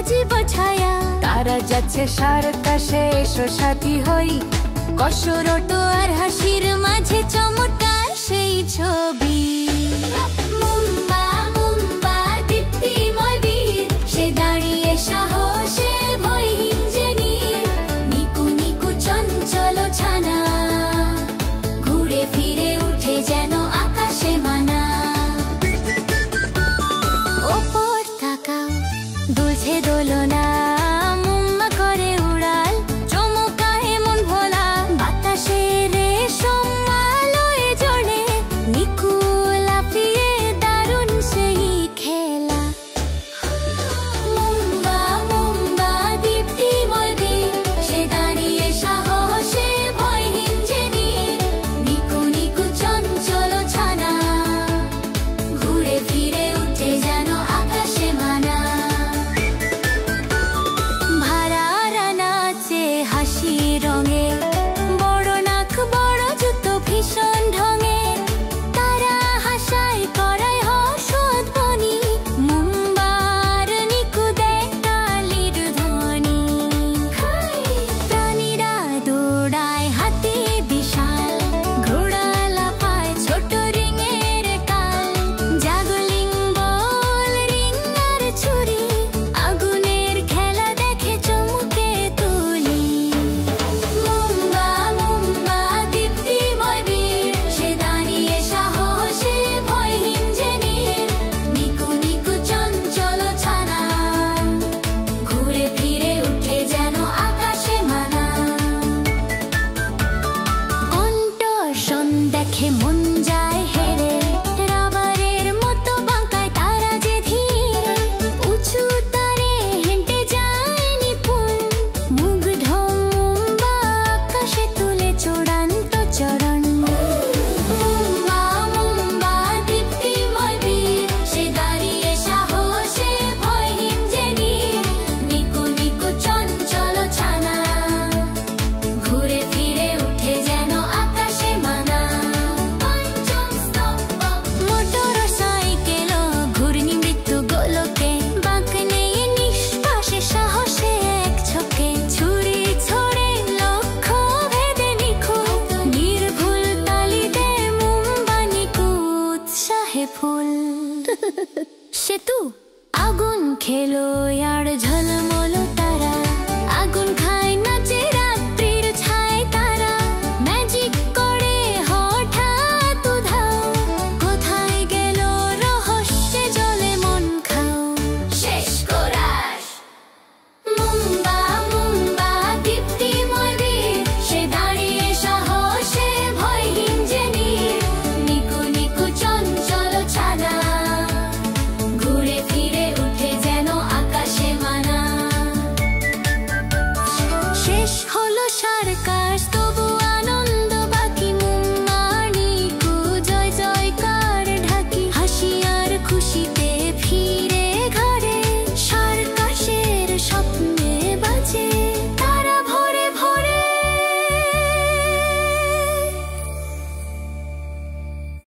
জীব ছায়া। তারা যাচ্ছে সারকাশে, এসো সাথী হই, কসরত আর হাসির মাঝে চমৎকার সেই ছবি। মুম্বা মুম্বা দীপ্তিময় বীর, সে দাঁড়িয়ে সাহসে ভয়হীন যে নীর। নিকু নিকু চঞ্চল ছানা, ঘুরে ফিরে উঠে যেন আকাশে মানা। ওপর তাকাও, দুলছে দোলনা,